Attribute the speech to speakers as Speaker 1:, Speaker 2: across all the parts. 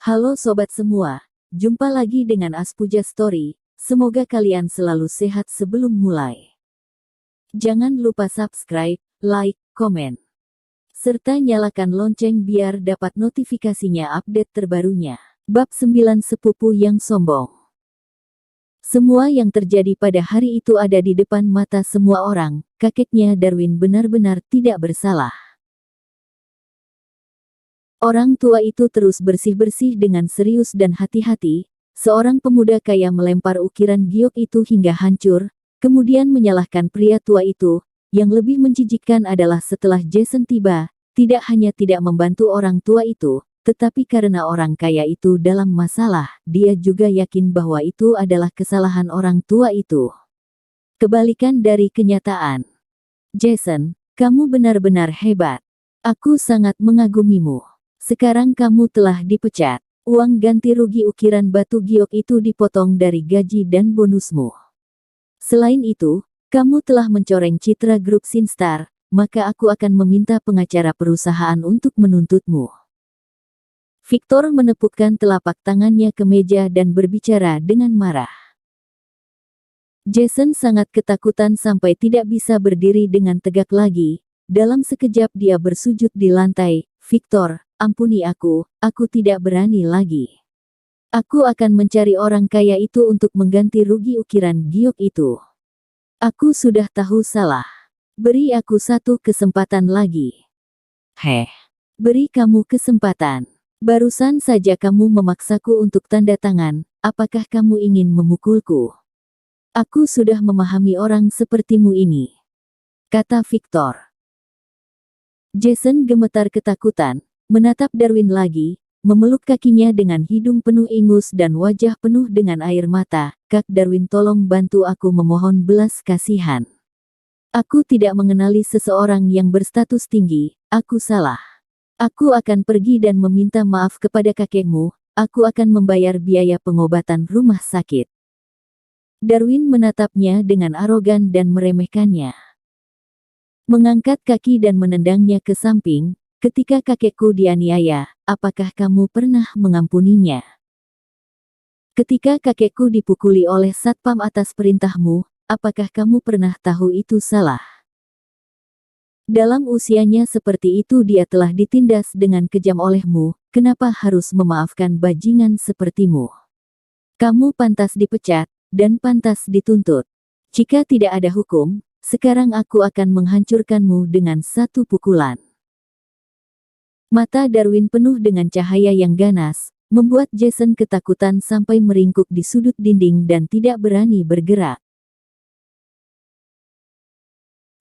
Speaker 1: Halo sobat semua, jumpa lagi dengan Aspuja Story. Semoga kalian selalu sehat sebelum mulai. Jangan lupa subscribe, like, komen, serta nyalakan lonceng biar dapat notifikasinya update terbarunya. Bab 9 Sepupu yang Sombong. Semua yang terjadi pada hari itu ada di depan mata semua orang. Kakeknya Darwin benar-benar tidak bersalah. Orang tua itu terus bersih-bersih dengan serius dan hati-hati. Seorang pemuda kaya melempar ukiran giok itu hingga hancur, kemudian menyalahkan pria tua itu. Yang lebih menjijikkan adalah setelah Jason tiba, tidak hanya tidak membantu orang tua itu, tetapi karena orang kaya itu dalam masalah, dia juga yakin bahwa itu adalah kesalahan orang tua itu. Kebalikan dari kenyataan. Jason, kamu benar-benar hebat. Aku sangat mengagumimu. Sekarang kamu telah dipecat. Uang ganti rugi ukiran batu giok itu dipotong dari gaji dan bonusmu. Selain itu, kamu telah mencoreng citra grup Sinstar, maka aku akan meminta pengacara perusahaan untuk menuntutmu. Victor menepukkan telapak tangannya ke meja dan berbicara dengan marah. Jason sangat ketakutan sampai tidak bisa berdiri dengan tegak lagi. Dalam sekejap dia bersujud di lantai. Victor, ampuni aku tidak berani lagi. Aku akan mencari orang kaya itu untuk mengganti rugi ukiran giok itu. Aku sudah tahu salah. Beri aku satu kesempatan lagi. Beri kamu kesempatan. Barusan saja kamu memaksaku untuk tanda tangan, apakah kamu ingin memukulku? Aku sudah memahami orang sepertimu ini, kata Victor. Jason gemetar ketakutan, menatap Darwin lagi, memeluk kakinya dengan hidung penuh ingus dan wajah penuh dengan air mata. Kak Darwin, tolong bantu aku, memohon belas kasihan. Aku tidak mengenali seseorang yang berstatus tinggi, aku salah. Aku akan pergi dan meminta maaf kepada kakekmu, aku akan membayar biaya pengobatan rumah sakit. Darwin menatapnya dengan arogan dan meremehkannya. Mengangkat kaki dan menendangnya ke samping. Ketika kakekku dianiaya, apakah kamu pernah mengampuninya? Ketika kakekku dipukuli oleh satpam atas perintahmu, apakah kamu pernah tahu itu salah? Dalam usianya seperti itu dia telah ditindas dengan kejam olehmu, kenapa harus memaafkan bajingan sepertimu? Kamu pantas dipecat, dan pantas dituntut. Jika tidak ada hukum, sekarang aku akan menghancurkanmu dengan satu pukulan. Mata Darwin penuh dengan cahaya yang ganas, membuat Jason ketakutan sampai meringkuk di sudut dinding dan tidak berani bergerak.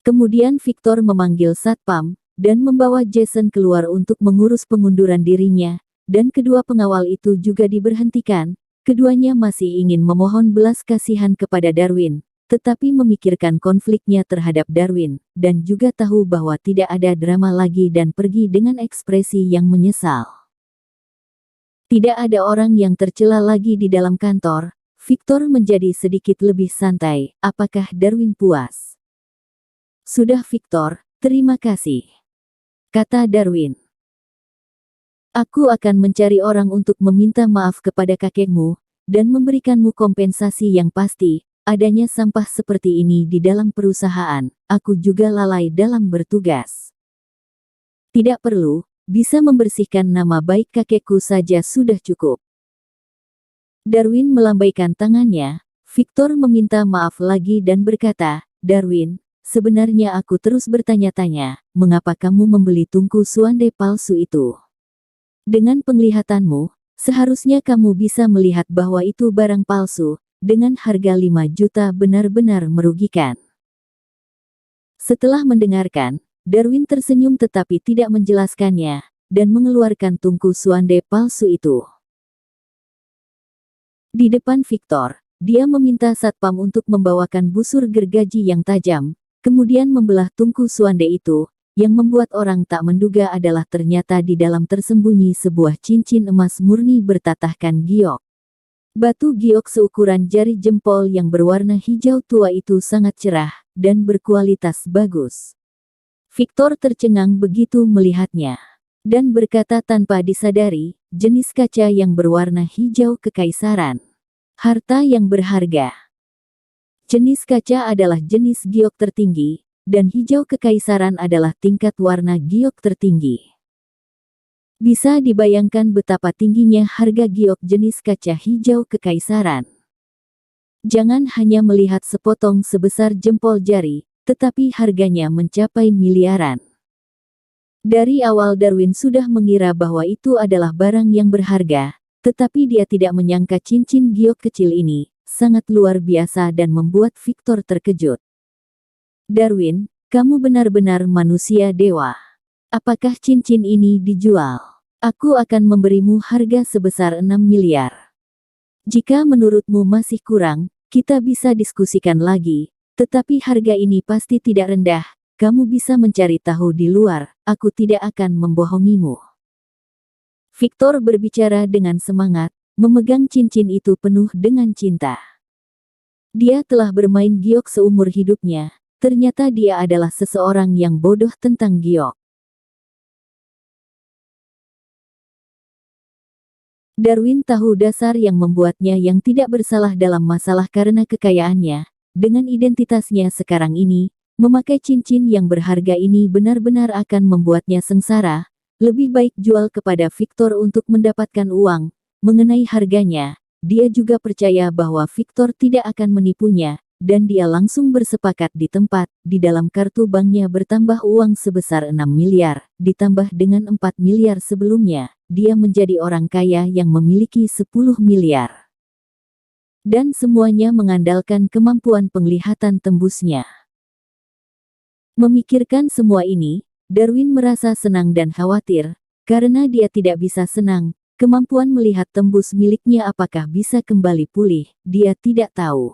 Speaker 1: Kemudian Victor memanggil satpam, dan membawa Jason keluar untuk mengurus pengunduran dirinya, dan kedua pengawal itu juga diberhentikan. Keduanya masih ingin memohon belas kasihan kepada Darwin, tetapi memikirkan konfliknya terhadap Darwin, dan juga tahu bahwa tidak ada drama lagi dan pergi dengan ekspresi yang menyesal. Tidak ada orang yang tercela lagi di dalam kantor. Victor menjadi sedikit lebih santai. Apakah Darwin puas? Sudah Victor, terima kasih, kata Darwin. Aku akan mencari orang untuk meminta maaf kepada kakekmu, dan memberikanmu kompensasi yang pasti. Adanya sampah seperti ini di dalam perusahaan, aku juga lalai dalam bertugas. Tidak perlu, bisa membersihkan nama baik kakekku saja sudah cukup. Darwin melambaikan tangannya. Victor meminta maaf lagi dan berkata, Darwin, sebenarnya aku terus bertanya-tanya, mengapa kamu membeli tungku suande palsu itu? Dengan penglihatanmu, seharusnya kamu bisa melihat bahwa itu barang palsu. Dengan harga 5 juta benar-benar merugikan. Setelah mendengarkan, Darwin tersenyum tetapi tidak menjelaskannya, dan mengeluarkan tungku suande palsu itu. Di depan Victor, dia meminta satpam untuk membawakan busur gergaji yang tajam, kemudian membelah tungku suande itu, yang membuat orang tak menduga adalah ternyata di dalam tersembunyi sebuah cincin emas murni bertatahkan giok. Batu giok seukuran jari jempol yang berwarna hijau tua itu sangat cerah, dan berkualitas bagus. Victor tercengang begitu melihatnya, dan berkata tanpa disadari, jenis kaca yang berwarna hijau kekaisaran. Harta yang berharga. Jenis kaca adalah jenis giok tertinggi, dan hijau kekaisaran adalah tingkat warna giok tertinggi. Bisa dibayangkan betapa tingginya harga giok jenis kaca hijau kekaisaran. Jangan hanya melihat sepotong sebesar jempol jari, tetapi harganya mencapai miliaran. Dari awal Darwin sudah mengira bahwa itu adalah barang yang berharga, tetapi dia tidak menyangka cincin giok kecil ini sangat luar biasa dan membuat Victor terkejut. Darwin, kamu benar-benar manusia dewa. Apakah cincin ini dijual? Aku akan memberimu harga sebesar 6 miliar. Jika menurutmu masih kurang, kita bisa diskusikan lagi, tetapi harga ini pasti tidak rendah. Kamu bisa mencari tahu di luar, aku tidak akan membohongimu. Victor berbicara dengan semangat, memegang cincin itu penuh dengan cinta. Dia telah bermain giok seumur hidupnya, ternyata dia adalah seseorang yang bodoh tentang giok. Darwin tahu dasar yang membuatnya yang tidak bersalah dalam masalah karena kekayaannya. Dengan identitasnya sekarang ini, memakai cincin yang berharga ini benar-benar akan membuatnya sengsara. Lebih baik jual kepada Victor untuk mendapatkan uang. Mengenai harganya, dia juga percaya bahwa Victor tidak akan menipunya, dan dia langsung bersepakat di tempat. Di dalam kartu banknya bertambah uang sebesar 6 miliar, ditambah dengan 4 miliar sebelumnya, dia menjadi orang kaya yang memiliki 10 miliar. Dan semuanya mengandalkan kemampuan penglihatan tembusnya. Memikirkan semua ini, Darwin merasa senang dan khawatir, karena dia tidak bisa senang. Kemampuan melihat tembus miliknya apakah bisa kembali pulih, dia tidak tahu.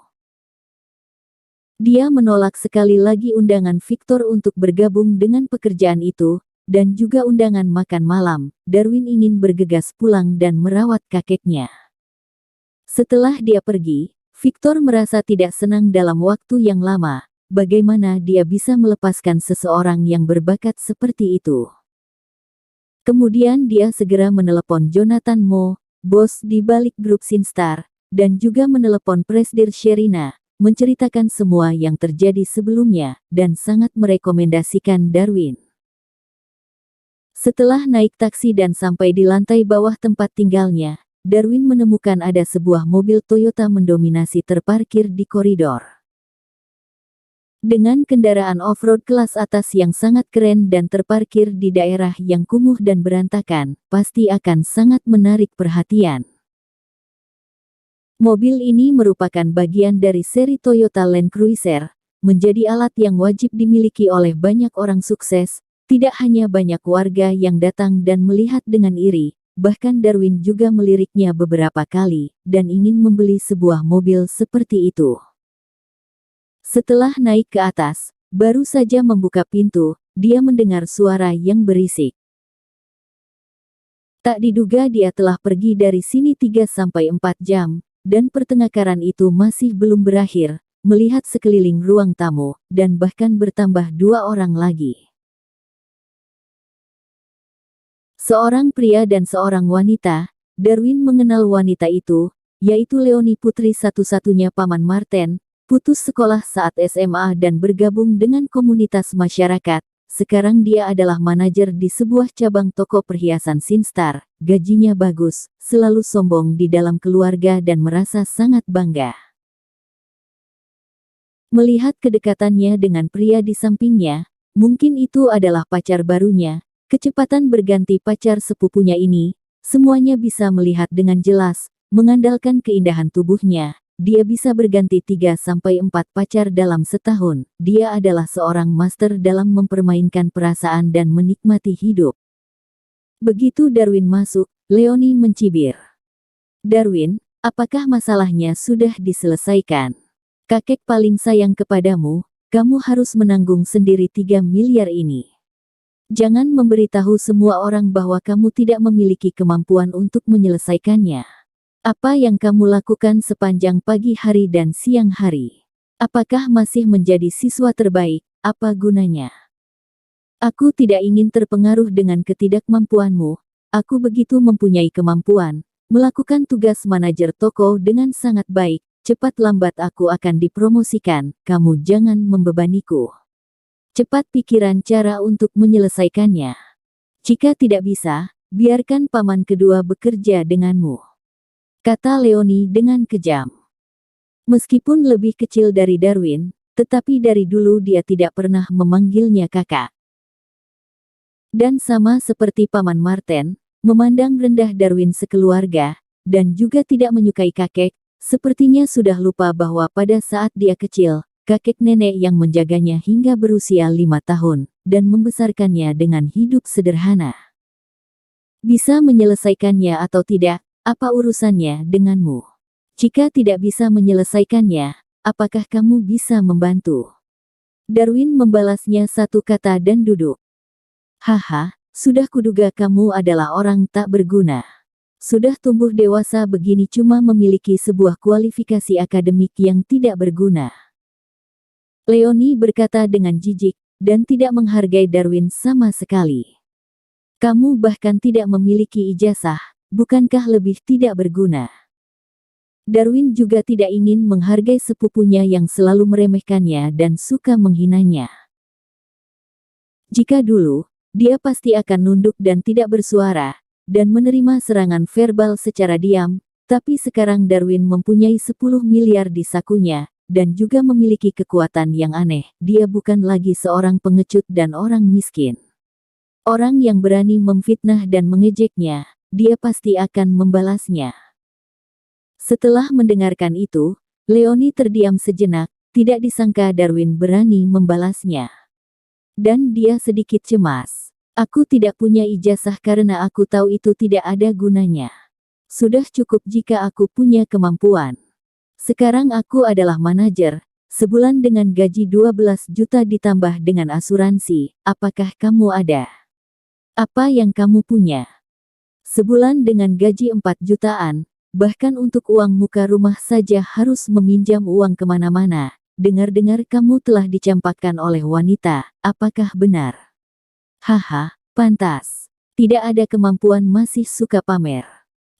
Speaker 1: Dia menolak sekali lagi undangan Victor untuk bergabung dengan pekerjaan itu, dan juga undangan makan malam. Darwin ingin bergegas pulang dan merawat kakeknya. Setelah dia pergi, Victor merasa tidak senang dalam waktu yang lama. Bagaimana dia bisa melepaskan seseorang yang berbakat seperti itu? Kemudian dia segera menelepon Jonathan Moe, bos di balik grup Sinstar, dan juga menelepon Presdir Sherina, menceritakan semua yang terjadi sebelumnya, dan sangat merekomendasikan Darwin. Setelah naik taksi dan sampai di lantai bawah tempat tinggalnya, Darwin menemukan ada sebuah mobil Toyota mendominasi terparkir di koridor. Dengan kendaraan off-road kelas atas yang sangat keren dan terparkir di daerah yang kumuh dan berantakan, pasti akan sangat menarik perhatian. Mobil ini merupakan bagian dari seri Toyota Land Cruiser, menjadi alat yang wajib dimiliki oleh banyak orang sukses. Tidak hanya banyak warga yang datang dan melihat dengan iri, bahkan Darwin juga meliriknya beberapa kali, dan ingin membeli sebuah mobil seperti itu. Setelah naik ke atas, baru saja membuka pintu, dia mendengar suara yang berisik. Tak diduga dia telah pergi dari sini 3-4 jam, dan pertengkaran itu masih belum berakhir, melihat sekeliling ruang tamu, dan bahkan bertambah 2 orang lagi. Seorang pria dan seorang wanita. Darwin mengenal wanita itu, yaitu Leonie, putri satu-satunya Paman Marten, putus sekolah saat SMA dan bergabung dengan komunitas masyarakat. Sekarang dia adalah manajer di sebuah cabang toko perhiasan Sinstar. Gajinya bagus, selalu sombong di dalam keluarga dan merasa sangat bangga. Melihat kedekatannya dengan pria di sampingnya, mungkin itu adalah pacar barunya. Kecepatan berganti pacar sepupunya ini, semuanya bisa melihat dengan jelas, mengandalkan keindahan tubuhnya. Dia bisa berganti 3-4 pacar dalam setahun. Dia adalah seorang master dalam mempermainkan perasaan dan menikmati hidup. Begitu Darwin masuk, Leonie mencibir. Darwin, apakah masalahnya sudah diselesaikan? Kakek paling sayang kepadamu, kamu harus menanggung sendiri 3 miliar ini. Jangan memberitahu semua orang bahwa kamu tidak memiliki kemampuan untuk menyelesaikannya. Apa yang kamu lakukan sepanjang pagi hari dan siang hari? Apakah masih menjadi siswa terbaik? Apa gunanya? Aku tidak ingin terpengaruh dengan ketidakmampuanmu. aku begitu mempunyai kemampuan melakukan tugas manajer toko dengan sangat baik. Cepat lambat aku akan dipromosikan, kamu jangan membebaniku. Cepat pikiran cara untuk menyelesaikannya. Jika tidak bisa, biarkan paman kedua bekerja denganmu, kata Leonie dengan kejam. Meskipun lebih kecil dari Darwin, tetapi dari dulu dia tidak pernah memanggilnya kakak. Dan sama seperti paman Martin, memandang rendah Darwin sekeluarga, dan juga tidak menyukai kakek, sepertinya sudah lupa bahwa pada saat dia kecil, kakek nenek yang menjaganya hingga berusia 5 tahun, dan membesarkannya dengan hidup sederhana. Bisa menyelesaikannya atau tidak, apa urusannya denganmu? Jika tidak bisa menyelesaikannya, apakah kamu bisa membantu? Darwin membalasnya satu kata dan duduk. Haha, sudah kuduga kamu adalah orang tak berguna. Sudah tumbuh dewasa begini cuma memiliki sebuah kualifikasi akademik yang tidak berguna. Leonie berkata dengan jijik, dan tidak menghargai Darwin sama sekali. Kamu bahkan tidak memiliki ijazah, bukankah lebih tidak berguna? Darwin juga tidak ingin menghargai sepupunya yang selalu meremehkannya dan suka menghinanya. Jika dulu, dia pasti akan nunduk dan tidak bersuara, dan menerima serangan verbal secara diam, tapi sekarang Darwin mempunyai 10 miliar di sakunya, dan juga memiliki kekuatan yang aneh. Dia bukan lagi seorang pengecut dan orang miskin. Orang yang berani memfitnah dan mengejeknya, dia pasti akan membalasnya. Setelah mendengarkan itu, Leonie terdiam sejenak, tidak disangka Darwin berani membalasnya. Dan dia sedikit cemas. Aku tidak punya ijazah karena aku tahu itu tidak ada gunanya. Sudah cukup jika aku punya kemampuan. Sekarang aku adalah manajer, sebulan dengan gaji 12 juta ditambah dengan asuransi. Apakah kamu ada? Apa yang kamu punya? Sebulan dengan gaji 4 jutaan, bahkan untuk uang muka rumah saja harus meminjam uang kemana-mana. Dengar-dengar kamu telah dicampakkan oleh wanita, apakah benar? Haha, pantas. Tidak ada kemampuan masih suka pamer.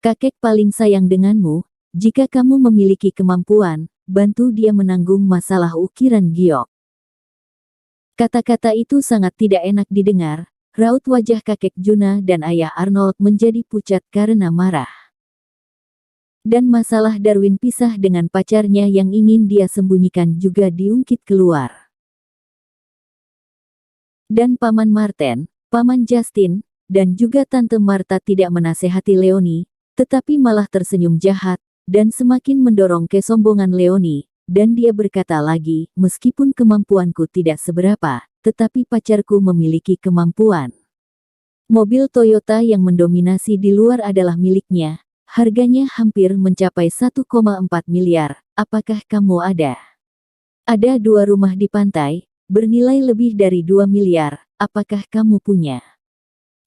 Speaker 1: Kakek paling sayang denganmu, jika kamu memiliki kemampuan, bantu dia menanggung masalah ukiran giok. Kata-kata itu sangat tidak enak didengar, raut wajah kakek Juna dan ayah Arnold menjadi pucat karena marah. Dan masalah Darwin pisah dengan pacarnya yang ingin dia sembunyikan juga diungkit keluar. Dan Paman Martin, Paman Justin, dan juga Tante Martha tidak menasehati Leonie, tetapi malah tersenyum jahat, dan semakin mendorong kesombongan Leonie, dan dia berkata lagi, meskipun kemampuanku tidak seberapa, tetapi pacarku memiliki kemampuan. Mobil Toyota yang mendominasi di luar adalah miliknya, harganya hampir mencapai 1,4 miliar, apakah kamu ada? Ada 2 rumah di pantai, bernilai lebih dari 2 miliar, apakah kamu punya?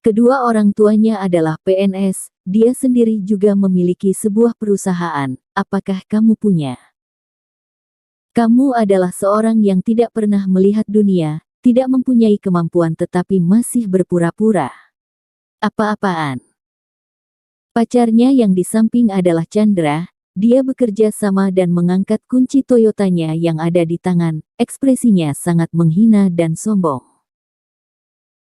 Speaker 1: Kedua orang tuanya adalah PNS, dia sendiri juga memiliki sebuah perusahaan, apakah kamu punya? Kamu adalah seorang yang tidak pernah melihat dunia, tidak mempunyai kemampuan tetapi masih berpura-pura. Apa-apaan? Pacarnya yang di samping adalah Chandra. Dia bekerja sama dan mengangkat kunci Toyotanya yang ada di tangan, ekspresinya sangat menghina dan sombong.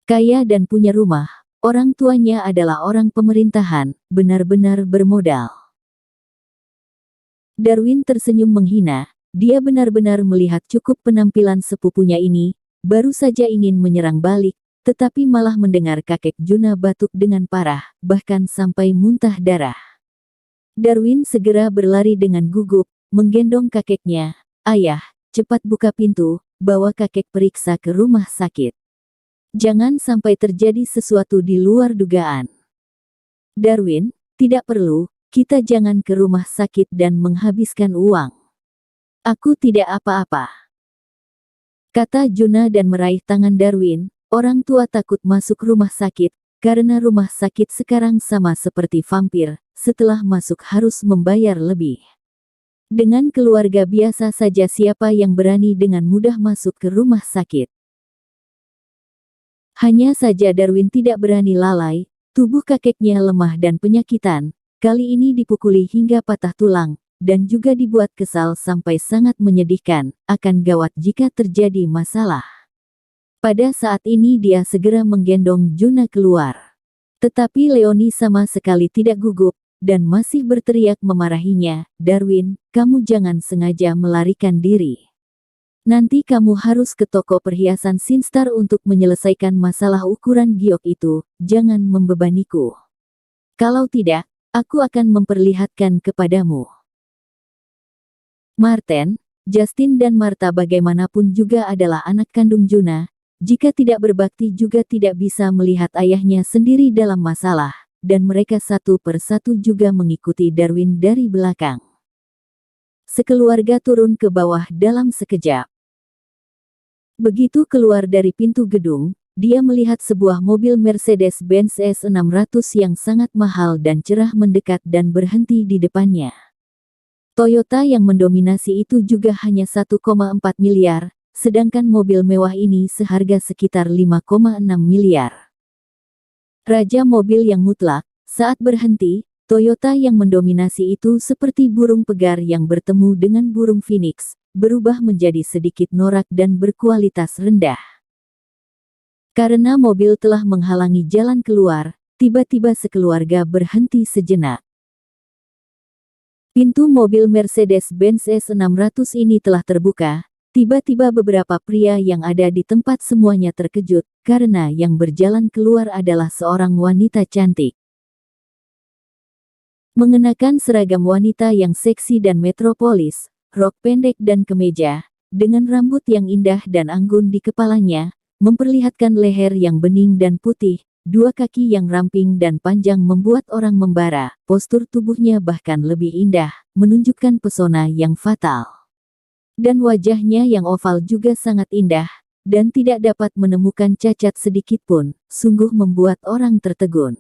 Speaker 1: Kaya dan punya rumah, orang tuanya adalah orang pemerintahan, benar-benar bermodal. Darwin tersenyum menghina, dia benar-benar melihat cukup penampilan sepupunya ini, baru saja ingin menyerang balik, tetapi malah mendengar kakek Juna batuk dengan parah, bahkan sampai muntah darah. Darwin segera berlari dengan gugup, menggendong kakeknya. Ayah, cepat buka pintu, bawa kakek periksa ke rumah sakit. Jangan sampai terjadi sesuatu di luar dugaan. Darwin, tidak perlu, kita jangan ke rumah sakit dan menghabiskan uang. Aku tidak apa-apa, kata Juna dan meraih tangan Darwin. Orang tua takut masuk rumah sakit, karena rumah sakit sekarang sama seperti vampir. Setelah masuk harus membayar lebih. Dengan keluarga biasa saja siapa yang berani dengan mudah masuk ke rumah sakit. Hanya saja Darwin tidak berani lalai, Tubuh kakeknya lemah dan penyakitan, kali ini dipukuli hingga patah tulang, dan juga dibuat kesal sampai sangat menyedihkan, akan gawat jika terjadi masalah. Pada saat ini dia segera menggendong Juna keluar. Tetapi Leoni sama sekali tidak gugup, dan masih berteriak memarahinya, "Darwin, kamu jangan sengaja melarikan diri. Nanti kamu harus ke toko perhiasan Sinstar untuk menyelesaikan masalah ukuran giok itu, jangan membebaniku. Kalau tidak, aku akan memperlihatkan kepadamu." Marten, Justin dan Martha bagaimanapun juga adalah anak kandung Juna. Jika tidak berbakti juga tidak bisa melihat ayahnya sendiri dalam masalah, dan mereka satu persatu juga mengikuti Darwin dari belakang. Sekeluarga turun ke bawah dalam sekejap. Begitu keluar dari pintu gedung, dia melihat sebuah mobil Mercedes-Benz S600 yang sangat mahal dan cerah mendekat dan berhenti di depannya. Toyota yang mendominasi itu juga hanya 1,4 miliar, sedangkan mobil mewah ini seharga sekitar 5,6 miliar. Raja mobil yang mutlak, saat berhenti, Toyota yang mendominasi itu seperti burung pegar yang bertemu dengan burung phoenix, berubah menjadi sedikit norak dan berkualitas rendah. Karena mobil telah menghalangi jalan keluar, tiba-tiba sekeluarga berhenti sejenak. Pintu mobil Mercedes-Benz S600 ini telah terbuka. Tiba-tiba beberapa pria yang ada di tempat semuanya terkejut, karena yang berjalan keluar adalah seorang wanita cantik. Mengenakan seragam wanita yang seksi dan metropolis, rok pendek dan kemeja, dengan rambut yang indah dan anggun di kepalanya, memperlihatkan leher yang bening dan putih, dua kaki yang ramping dan panjang membuat orang membara, postur tubuhnya bahkan lebih indah, menunjukkan pesona yang fatal. Dan wajahnya yang oval juga sangat indah, dan tidak dapat menemukan cacat sedikit pun, sungguh membuat orang tertegun.